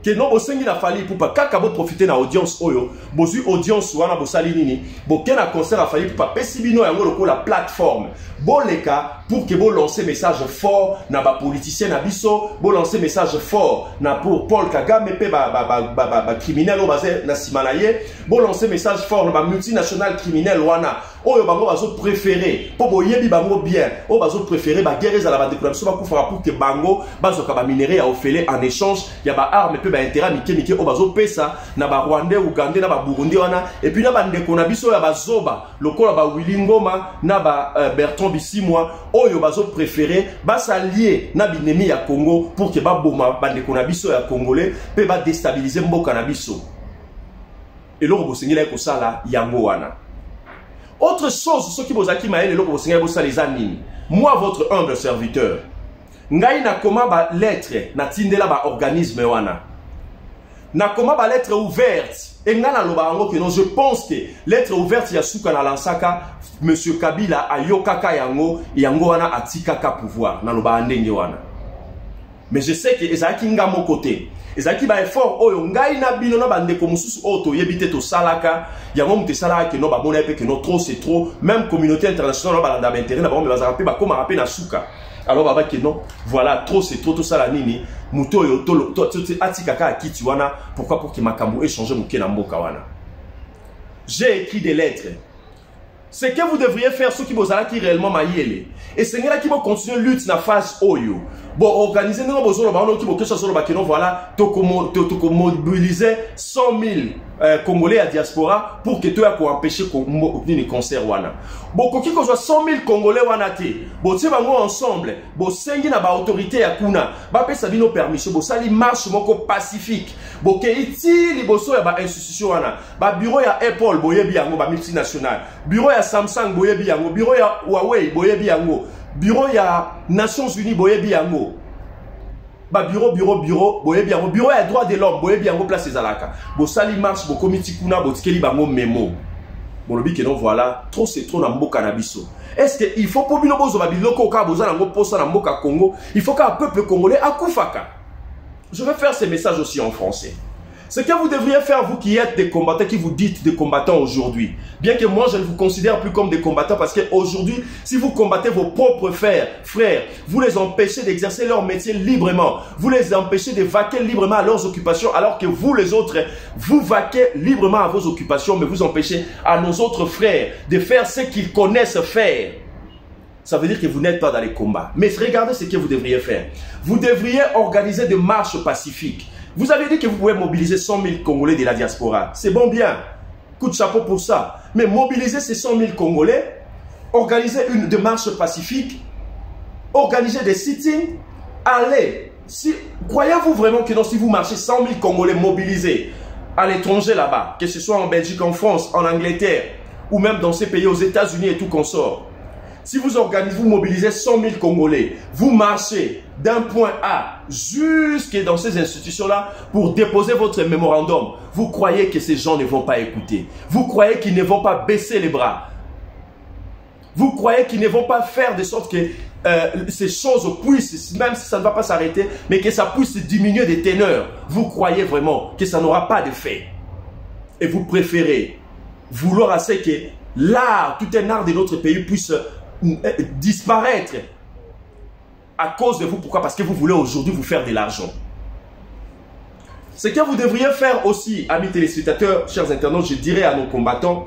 que non bosengi na Fally Ipupa kaka bo profiter na audience oyo bozui audience wana bosali nini bokena concert a Fally Ipupa pesi bino yango lokola plateforme boleka pour que bo lancer message fort na ba politicien na biso, bo lancer message fort na pour Paul Kagame pe ba criminel o bazé na simanaye, bo lancer message fort na ba multinational criminel wana oyo bango bazo préféré po boyebi bango bien o bazo préféré ba guerre za la ba déclaration ba kufara pour que bango bazo ka ba minerai a ofele en échange ya ba arme pe ba intérêt mike o bazo pesa na ba Rwandais, Ougandais na ba Burundi wana et puis na ba ndeko na biso ya ba zoba lokola ba Willy Ngoma na ba Bertrand Bisimwa oyo bazo préféré ba s'allier na binemi ya Congo pour que ba boma ba ndeko na biso ya Congolais pe ba déstabiliser mboka na biso et loko bosengela ko sala yango wana. Autre chose, ce qui vous a dit, moi, votre humble serviteur, ngai na koma ba lettre, na tindela ba organisme wana. Na koma ba lettre ouverte. Et nga na loba ango que non, je pense que lettre ouverte ya suka na lansaka, Monsieur Kabila ayokaka yango, yango wana atikaka pouvoir, na loba andenge wana. Mais je sais que ezaki nga mon côté. Ezaki ba effort oyo ngai na bino na bande ko mususu auto yebite to salaka yango mute salaka ke no ba mona pe ke no trop c'est trop, même communauté internationale ba landa ba intérêt na ba me bazaka pe ba koma rapé na suka. Alors baba ke non, voilà trop c'est trop tout ça la nini muto yo to atikaka akiti wana, pourquoi pour que makambo échanger muke na mboka wana. J'ai écrit des lettres. Ce que vous devriez faire, ceux qui vous allez qui réellement maillé. Et c'est là qui vont continuer lutte dans la phase Oyo. Bon, organiser nous besoin de qui vont que ça soit le voilà, to mobiliser 100 000 Congolais à diaspora pour que tu aies pour empêcher les concerts wana. Bon, qui qu'on soit 100 000 Congolais wana té. Bon, tu vas ensemble. Bon, sengi na ba autorité ya kuna. Ba pe sa bino permission. Bon, ça li marche moko pacifique. Bon, ke iti li boso ya ba institution wana. Ba bureau ya Apple boyebi yango ba multinational. Bureau ya Samsung boyebi yango. Bureau ya Huawei boyebi yango. Bureau ya Nations Unies boyebi yango. Ba bureau boyebi yango. Bureau ya droit de l'homme boyebi yango place ezalaka. Bo sali marche bo komiti kuna bo tikeli bango memo. Bon le bi que non voilà, trop c'est trop na mboka na biso. Est-ce que il faut pour bino bozo ba biloko ka boza na ngo posa na mboka Congo, il faut qu'un peuple congolais akufaka. Je vais faire ces messages aussi en français. Ce que vous devriez faire, vous qui êtes des combattants, qui vous dites des combattants aujourd'hui, bien que moi je ne vous considère plus comme des combattants parce qu'aujourd'hui, si vous combattez vos propres frères, vous les empêchez d'exercer leur métier librement, vous les empêchez de vaquer librement à leurs occupations, alors que vous les autres, vous vaquez librement à vos occupations, mais vous empêchez à nos autres frères de faire ce qu'ils connaissent faire. Ça veut dire que vous n'êtes pas dans les combats. Mais regardez ce que vous devriez faire. Vous devriez organiser des marches pacifiques. Vous avez dit que vous pouvez mobiliser 100 000 Congolais de la diaspora. C'est bon bien. Coup de chapeau pour ça. Mais mobiliser ces 100 000 Congolais, organiser une démarche pacifique, organiser des sittings, allez. Croyez-vous vraiment que non, si vous marchez 100 000 Congolais mobilisés à l'étranger là-bas, que ce soit en Belgique, en France, en Angleterre, ou même dans ces pays aux États-Unis et tout consort, si vous organisez, vous mobilisez 100 000 Congolais, vous marchez d'un point A jusque dans ces institutions-là pour déposer votre mémorandum, vous croyez que ces gens ne vont pas écouter? Vous croyez qu'ils ne vont pas baisser les bras? Vous croyez qu'ils ne vont pas faire de sorte que ces choses puissent, même si ça ne va pas s'arrêter, mais que ça puisse diminuer des teneurs? Vous croyez vraiment que ça n'aura pas d'effet? Et vous préférez vouloir à ce que l'art, tout un art de notre pays puisse disparaître. à cause de vous. Pourquoi? Parce que vous voulez aujourd'hui vous faire de l'argent. Ce que vous devriez faire aussi, amis téléspectateurs, chers internautes, je dirais à nos combattants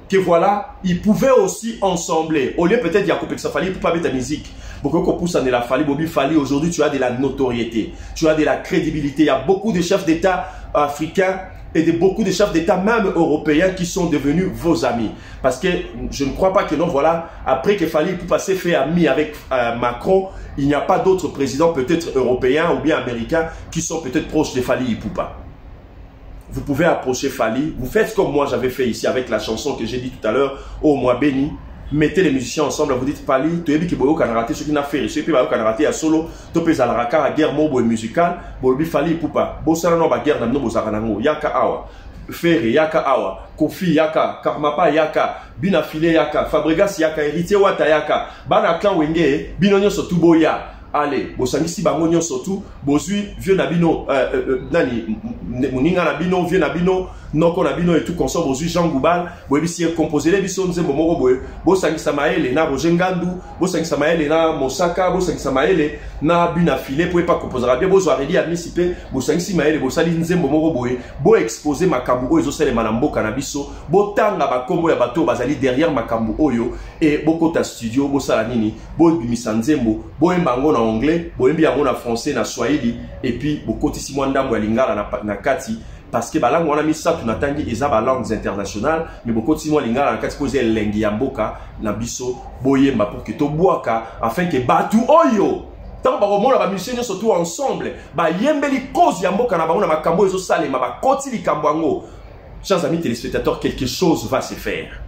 que voilà, ils pouvaient aussi ensembler. Au lieu peut-être de couper que ça fallait, il ne peut pas mettre la musique. Beaucoup qu'on pousse en la fali, Bobby Fali, aujourd'hui tu as de la notoriété, tu as de la crédibilité. Il y a beaucoup de chefs d'État africains et beaucoup de chefs d'État, même européens, qui sont devenus vos amis. Parce que je ne crois pas que non, voilà, après que Fali peut passer fait ami avec Macron, il n'y a pas d'autres présidents, peut-être européens ou bien américains, qui sont peut-être proches de Fali Ipupa. Vous pouvez approcher Fali, vous faites comme moi j'avais fait ici avec la chanson que j'ai dit tout à l'heure, Au mois béni. Mettez les musiciens ensemble, vous dites Fali, tu es qui boyo kanarate ce qui n'a fait, ce qui boyo kanarate à solo, tu peux aller à la guerre mobo musical, bobi Fali Ipupa, bossana no ba guerre na no bozaranango, yaka awa, Ferry yaka awa, Kofi yaka, Karmapa yaka, Bina File yaka, Fabregas yaka, Héritier Wata yaka, Bana Clan Wenge, Binonyo sotu boya. Allez, bosangisi bango nyonso tout, bozui vieux nabino nani muninga nabino vieux nabino noko nabino et tout consort bozui Jean Goubal, boebisi composé les biso nzembo moko boye, bosangisa maele na Roger Ngandu, bosangisa maele na Mosaka, bosangisa maele na Bina File pour pas composer bien bozo areli admisipe, bosangisi maele bosali nzembo moko boye, bo exposer makambu oyo zosele manamboka na biso, botanga bakombo ya bato bazali derrière makambu oyo et bokota studio bosala nini, bo bimisa nzembo, bo embango na anglais, boyembi yango na français na swahili et puis bokotisi mwa ndambo ya lingala na kati parce que balangue wana misatu natangi eza ba langues internationales mais bokotisi mwa lingala na kati ko eza elengi ya mboka na biso boyemba pour que tobwaka afin que batu oyo tant bakomona ba musiciens surtout ensemble bayembeli cause ya mboka na bango na makambo ezo salema bakoti likambo yango. Chers amis téléspectateurs, quelque chose va se faire.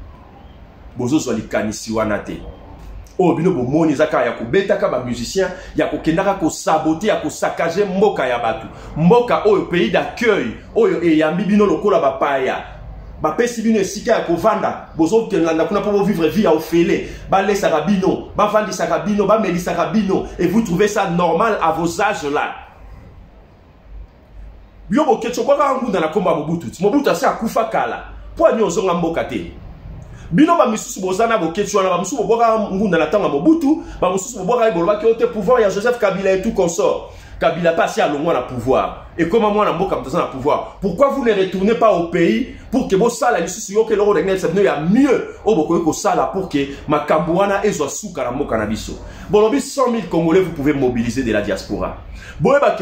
Bozo zo likanisi wana te. Oh bino bomoni zaka ya kubetaka ba musicien ya kokendaka ko saboter ya ko saccager mboka ya batu mboka oyo pays d'accueil oyo eyambi bino lokola bapaya bapesi bino esika ya kovanda bozo kelanda kuna po vivre vie ya ofele balesa rabino bavandisa rabino bamelisa rabino et vous trouvez ça normal à vos âges là. Bio boketcho kwa ngunda na komba Mobutu asa akufa kala po anyo zonga mboka te. Bino ba misusu bozana boketchwana ba misusu boboka ngunda na tanga Mobutu ba misusu boboka iboloba ki ote pouvoir ya Joseph Kabila et tout consort. Kabila passe à l'ongwa na pouvoir et comment moi na mboka mtazana na pouvoir. Pourquoi vous ne retournez pas au pays pour que vos sala misusu yo ke loro de ngel ya mieux au boko ko sala pour que makambo wana ezwa suka na mboka na biso. Bolobi 100 000 Congolais vous pouvez mobiliser de la diaspora.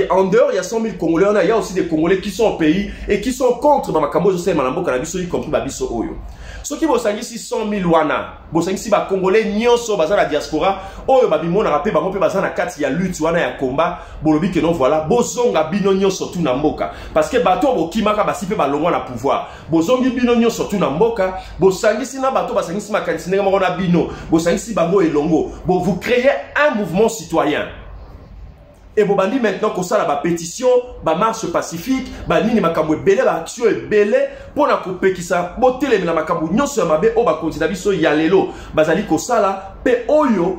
En dehors, il y a 100 000 Congolais, il y a aussi des Congolais qui sont au pays et qui sont contre Makambo José Manambo Kanabiso, y compris Babiso Oyo. Ceux qui vont s'engager 600 000 wana, vont s'engager les Congolais, nyonso bazar la diaspora, Oyo Babimon a rappelé, Bamon peut bazar na kat, il y a lutte, wana ya combat, bolobi que non voilà, bozonga binonyo surtout na mboka, parce que bateau bokimaka basipe balongwa na pouvoir, bozongi binonyo surtout na mboka, bosangisi na bateau basangisi makanisine kama na bino, bosangisi bango elongo, vous créez un mouvement citoyen. Et vous bandit maintenant que ça la pétition, ba marche pacifique, ba nini makambo belé, ba action belé pour na couper qui ça, botter les makambo nyonso mabe o ba continue biso yalelo, bazali ko ça la pe oyo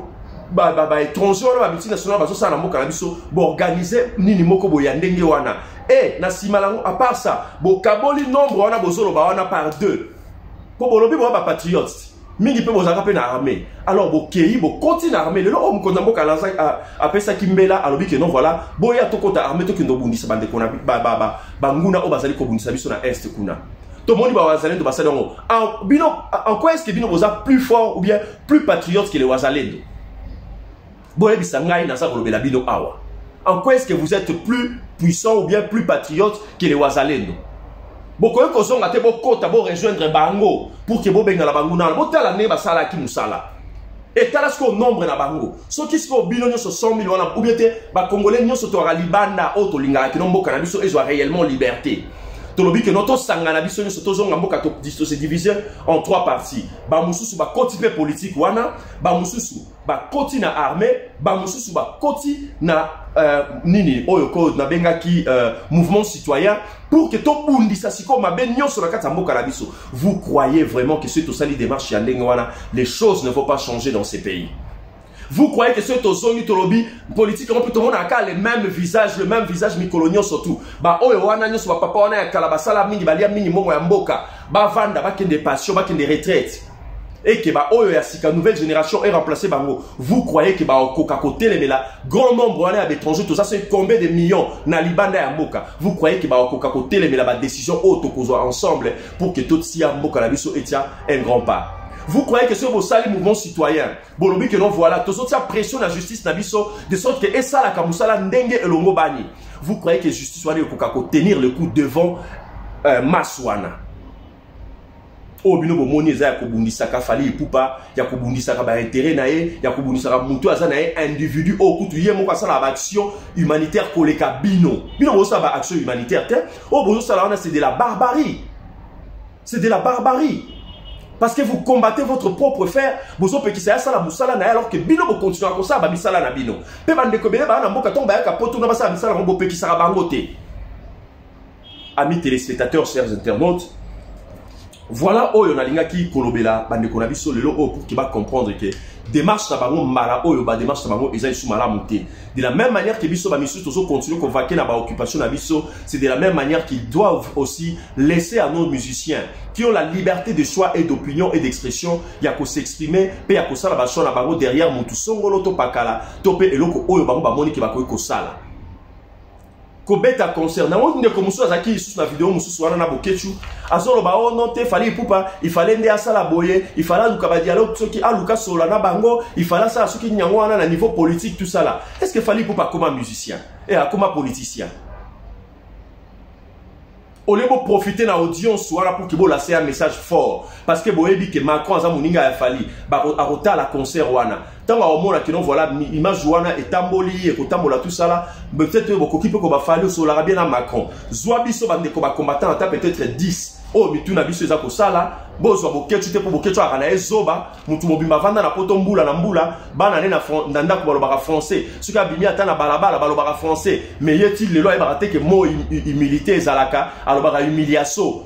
ba étranger na ba multinational ba so ça na mboka na biso, bo organiser nini moko boya ndenge wana. Et na simalango à part ça, bo kaboli nombre wana bozolo ba wana par deux. Pour bolobi bo ba patriote. Mingi pe bozaka pe na armée. Alors bokei bo continue armée. Le homme konambo kalanza après ça kimbela alobi que non voilà, boya to kota armée to kindo bundisa bande kona banguna o bazali ko bundisa biso na est kuna. To moni ba wazalendo basalongo. En quoi est-ce que bino boza plus fort ou bien plus patriote que les wazalendo? Boya bisangai na sa kolobela bino awa. En quoi est-ce que vous êtes plus puissant ou bien plus patriote que les wazalendo? Boko ko zonga te bokota bo rejoindre bango pour que bo benga la bango na botala ne basala ki musala et talasko nombre na bango so ki sko bilonyo so 100 000 wana ou bien te ba congolais nyoso to libanda o to linga ki no mboka na biso ezwa réellement liberté tolobi que notre sangana biso nyoso to zonga mboka to se diviser en trois parties ba mususu ba continuer politique wana ba mususu ba koti na armée ba mususu ba koti na nini oyo ko na benga ki mouvement citoyen pour que to bundisa siko mabe nyonso na kata mboka na biso. Vous croyez vraiment que c'est tout ça les démarches ya ndenge wana les choses ne vont pas changer dans ces pays? Vous croyez que c'est tout zongi tolobi politique on peut tout monde a le même visage mikolonio surtout ba oyo wana nyonso ba papa wana ya kalabasala mingi balia mingi mongo ya mboka ba vanda ba kende passion ba kende retraite et que ba oyo ya sika nouvelle génération est remplacée bango, vous croyez que ba okoka côté mais là grand nombre à l'étranger tout ça c'est combien de millions na libanda ya mboka, vous croyez que ba okoka côté mais là ba décision auto kozo ensemble pour que tout si ya mboka na biso etia un grand pas. Vous croyez que ce beau sali mouvement citoyen, bolobi que non voilà, tous autres pression la justice na biso de sorte que et ça la kamusala ndenge elongo bani. Vous croyez que justice wali okoka ko tenir le coup devant Maswana. Oh bino bo moni eza ya kobundisaka Fally Ipupa, ya kobundisaka ba intérêt na ye, ya kobundisaka mutu aza na ye individu o kutu ye moko asala ba action humanitaire koleka bino. Bino bo sa ba action humanitaire te. Oh bo sala wana c'est de la barbarie. C'est de la barbarie. Parce que vous combattez votre propre frère, vous avez ça la musala na alors que bino bo continue comme ça ba misala na bino. Pe bande ko bele ba na mboka tomba ya kapoto na ba sa misala ngo pe ki sara bangote. Amis téléspectateurs, chers internautes, voilà oyo na linga ki kolobela bande ko na biso lelo o pour qu'il va comprendre que démarche na bango mala oyo ba démarche na bango eza isu mala monter. De la même manière que biso ba misu tozo continuer ko vaquer na ba occupation na biso, c'est de la même manière qu'ils doivent aussi laisser à nos musiciens qui ont la liberté de choix et d'opinion et d'expression ya ko s'exprimer pe ya ko sala ba choix na bango derrière mutu songolo to pakala to pe eloko oyo bango ba moni ki ba ko sala. Kobeta concert na wonde ko musu azaki sous na vidéo musu wana na bokechu azolo ba non te Fally Ipupa il fallait nde asala boye il fallait luka ba dialogue soki aluka sola na bango il fallait ça soki nyango wana na niveau politique tout ça là. Est-ce que Fally Ipupa comme musicien et comme politicien on est beau profiter na audience wana pour que bo lancer un message fort parce que boyebi que Macron aza moninga ya Fally ba arota la concert wana tanga omona que non voilà image wana etamboli et kotambola tout ça là peut-être beaucoup qui peut ko ba Fally so la bien na Macron zwa biso bande ko ba combattant ata peut-être 10 oh mituna biso eza ko sala bozo boketu te po boketu akana ezoba mutu mobimba vanda na poto mbula na mbula bana ne na ndako balobaka français soki abimi ata na balabala balobaka français mais yeti lelo ayebaka te ke mo humilité ezalaka alobaka humiliation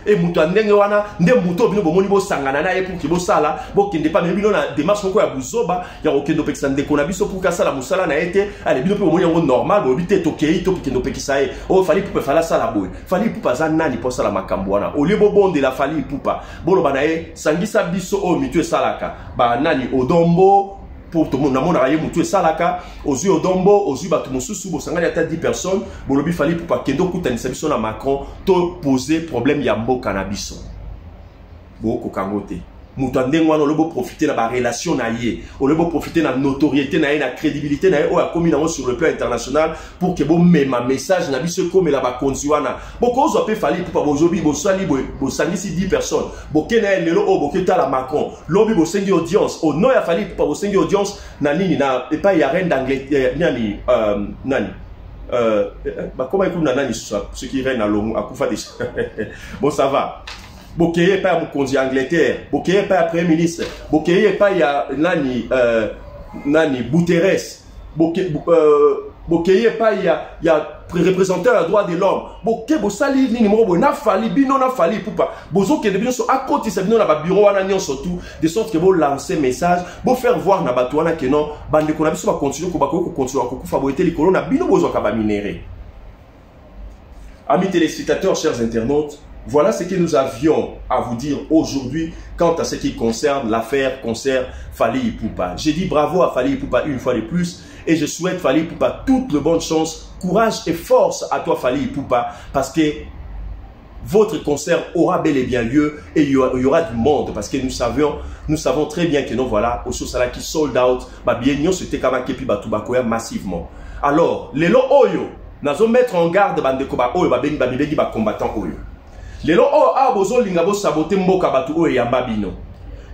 et mutu ndenge wana nde mutu bino bomoni bo sangana na ye pour ki bo sala bo kende pa bino na démarche moko ya buzoba ya okendo pekisa ndeko na biso pour ka sala musala na ete ale bino pe bomoni yango normal bo bite tokei to kendo pekisa ye oh Fally Ipupa fala sala boy Fally Ipupa za nani po sala makambo wana oliebo bon de la Fally Ipupa bolo banaye sangisa biso o mitu salaka ba nani odombo pour tout le monde namona raye mutu salaka ozu odombo ozu batu mususu bo sangani ata 10 personnes bolobi Fally Ipupa kendo kutanisa biso na Macron to poser problème ya mboka na biso bo ko kangote mutu ndengwa no lobo profiter na ba relation na ye o lobo profiter na notoriété na ye na crédibilité na ye o akomi nango sur le plan international pour que bo mema message na biso comme la ba konziwana boko zo pe Fally Ipupa bozobi bo sali bo sangisi 10 personnes bo kena lelo o bo keta la Macron lobi bo sengi audience o no ya Fally Ipupa bo sengi audience na nini na e pa ya reine d'Angleterre nani bah comment écoute nani ce qui règne à l'homme à Koufa déjà bon ça va Bokeye pas mon conduit Angleterre, Bokeye pas premier ministre, Bokeye pas ya nani Guterres, Bokeye pas ya représentant des droits de l'homme. Bokeye bo sali ni numéro na Fally bino na Fally Ipupa. Bozo ke de bino so à côté ça bino na ba bureau wana nyon surtout de sorte que bo lancer message, bo faire voir na bato wana que non bande ko na biso ba continuer ko ba ko continuer ko kufa bo ete likolo na bino bozo ka ba minéré. Amis téléspectateurs, chers internautes, voilà ce que nous avions à vous dire aujourd'hui quant à ce qui concerne l'affaire concert Fally Ipupa. J'ai dit bravo à Fally Ipupa une fois de plus et je souhaite Fally Ipupa toute la bonne chance, courage et force à toi Fally Ipupa parce que votre concert aura bel et bien lieu et il y aura du monde parce que nous savons très bien que non voilà au Sosala qui sold out, bah bien nous c'était kama kepi batubakoya massivement. Alors les lo oyo nazo mettre en garde bande ko ba oyo ba bengi ba bibegi ba combattant oyo. Lelo o a bozo linga bo sabote mboka batu oyo yamba bino.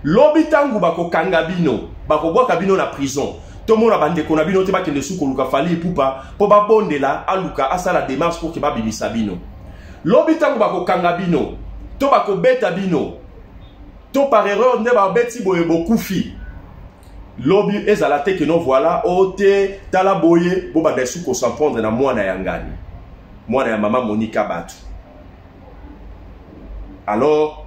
Lobi tangu bako kanga bino, bako boka bino na prison. Tomo na bande ko na bino te ba kende suko luka Fally Ipupa po ba bondela aluka asala démarche pour que ba bimisa bino. Lobi tangu bako kanga bino, to bako beta bino. To par erreur ne ba beti boye bokufi. Lobi ezala te que non voilà o te tala boye bo ba desu ko s'en prendre na mwana yangani. Mwana ya mama Monica Batu. Alors,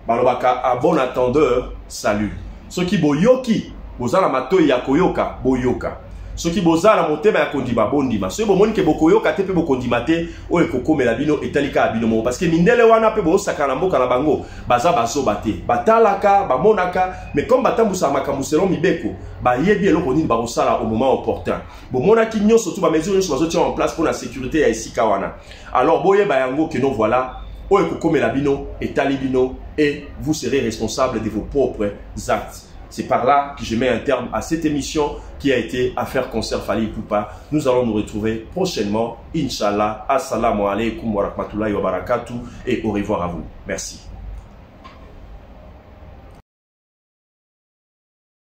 balobaka à bon attendeur, salut. Ceux qui boyoki, bozala mato ya koyoka, boyoka. Ce qui boza la montée mais kondima bondima. Ce bomoni ke bokoyo kate pe bokondimate o ekoko melabino etalika abino parce que mindele wana pe bo sakana mboka na bango baza bazo bate batalaka bamonaka mais comme batambusa makamuselo mibeko ba yebi eloko nini ba kosala au moment opportun. Bomona ki nyo surtout ba mesure nyo bazo tia en place pour la sécurité ya esika wana. Alors boye ba yango que non voilà o ekoko melabino etalibino et vous serez responsable de vos propres actes. C'est par là que je mets un terme à cette émission qui a été Affaire Concert Fally Ipupa. Nous allons nous retrouver prochainement. Inch'Allah. Assalamu alaikum wa rahmatullahi wa barakatuh. Et au revoir à vous. Merci.